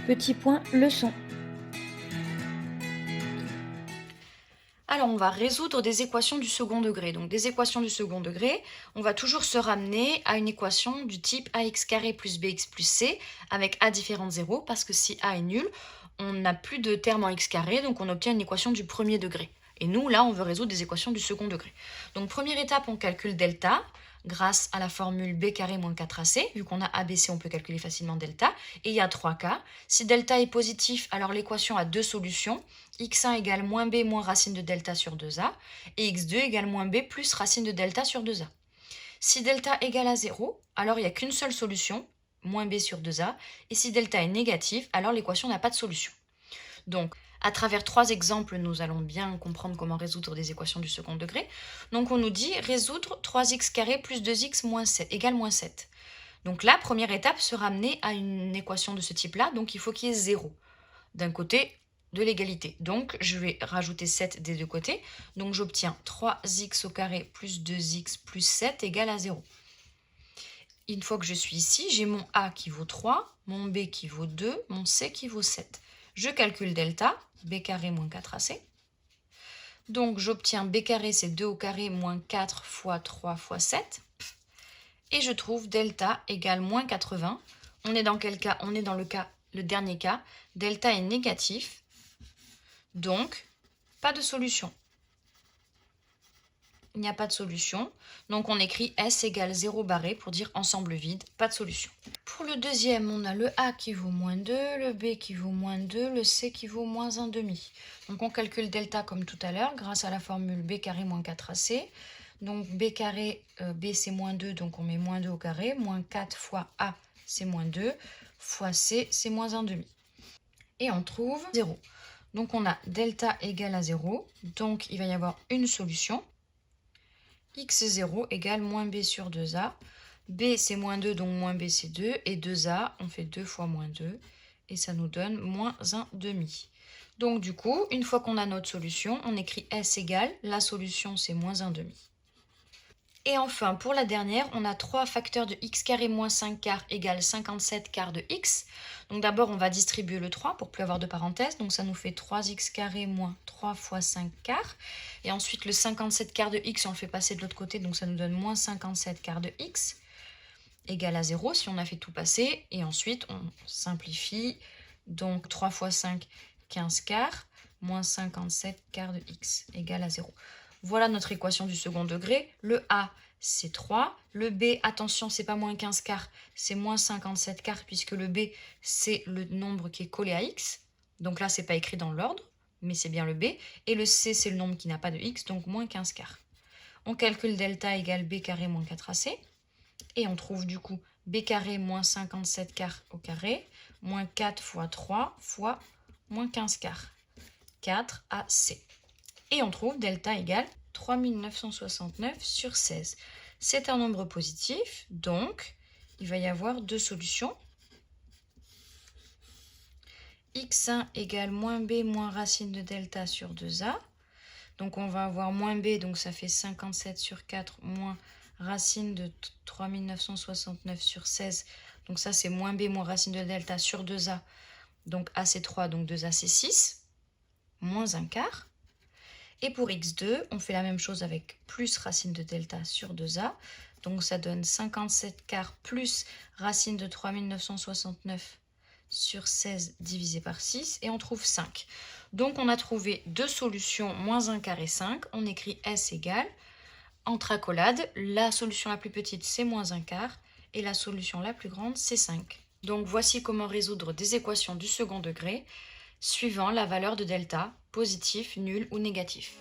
Petit point leçon. Alors, on va résoudre des équations du second degré. Donc, des équations du second degré, on va toujours se ramener à une équation du type ax carré plus bx plus c avec a différent de 0, parce que si a est nul, on n'a plus de terme en x carré, donc on obtient une équation du premier degré. Et nous, là, on veut résoudre des équations du second degré. Donc, première étape, on calcule delta grâce à la formule b carré moins 4ac. Vu qu'on a ABC, on peut calculer facilement delta. Et il y a 3 cas. Si delta est positif, alors l'équation a deux solutions. x1 égale moins b moins racine de delta sur 2a. Et x2 égale moins b plus racine de delta sur 2a. Si delta égale à 0, alors il n'y a qu'une seule solution, moins b sur 2a. Et si delta est négatif, alors l'équation n'a pas de solution. Donc, à travers 3 exemples, nous allons bien comprendre comment résoudre des équations du second degré. Donc, on nous dit résoudre 3x carré plus 2x moins 7, égale moins 7. Donc, la première étape se ramener à une équation de ce type-là. Donc, il faut qu'il y ait 0 d'un côté de l'égalité. Donc, je vais rajouter 7 des deux côtés. Donc, j'obtiens 3x au carré plus 2x plus 7 égale à 0. Une fois que je suis ici, j'ai mon a qui vaut 3, mon b qui vaut 2, mon c qui vaut 7. Je calcule delta, b carré moins 4ac. Donc j'obtiens b carré, c'est 2 au carré moins 4 fois 3 fois 7. Et je trouve delta égale moins 80. On est dans quel cas? On est dans le dernier cas. Delta est négatif. Donc, pas de solution. Il n'y a pas de solution. Donc on écrit S égale 0 barré pour dire ensemble vide, pas de solution. Pour le deuxième, on a le A qui vaut moins 2, le B qui vaut moins 2, le C qui vaut moins 1,5. Donc on calcule delta comme tout à l'heure grâce à la formule B carré moins 4AC. Donc B carré, B c'est moins 2, donc on met moins 2 au carré. Moins 4 fois A c'est moins 2, fois C c'est moins 1,5. Et on trouve 0. Donc on a delta égale à 0, donc il va y avoir une solution. x0 égale moins b sur 2a. b c'est moins 2, donc moins b c'est 2. Et 2a, on fait 2 fois moins 2. Et ça nous donne moins 1,5. Donc du coup, une fois qu'on a notre solution, on écrit S égale, la solution c'est moins 1,5. Et enfin, pour la dernière, on a 3 facteurs de x carré moins 5 quarts égale 57 quarts de x. Donc d'abord, on va distribuer le 3 pour plus avoir de parenthèses. Donc ça nous fait 3x carré moins 3 fois 5 quarts. Et ensuite, le 57 quarts de x, on le fait passer de l'autre côté. Donc ça nous donne moins 57 quarts de x égale à 0 si on a fait tout passer. Et ensuite, on simplifie. Donc 3 fois 5, 15 quarts, moins 57 quarts de x égale à 0. Voilà notre équation du second degré. Le A, c'est 3. Le B, attention, c'est pas moins 15 quarts, c'est moins 57 quarts, puisque le B, c'est le nombre qui est collé à x. Donc là, c'est pas écrit dans l'ordre, mais c'est bien le B. Et le C, c'est le nombre qui n'a pas de x, donc moins 15 quarts. On calcule delta égale b carré moins 4ac. Et on trouve du coup b carré moins 57 quarts au carré, moins 4 fois 3 fois moins 15 quarts. 4ac. Et on trouve delta égale 3969 sur 16. C'est un nombre positif, donc il va y avoir deux solutions. x1 égale moins b moins racine de delta sur 2a. Donc on va avoir moins b, donc ça fait 57 sur 4 moins racine de 3969 sur 16. Donc ça c'est moins b moins racine de delta sur 2a. Donc a c'est 3, donc 2a c'est 6. Moins un quart. Et pour x2, on fait la même chose avec plus racine de delta sur 2a. Donc ça donne 57 quarts plus racine de 3969 sur 16 divisé par 6. Et on trouve 5. Donc on a trouvé deux solutions, moins 1 quart et 5. On écrit S égale, entre accolades, la solution la plus petite c'est moins 1 quart. Et la solution la plus grande c'est 5. Donc voici comment résoudre des équations du second degré suivant la valeur de delta, positif, nul ou négatif.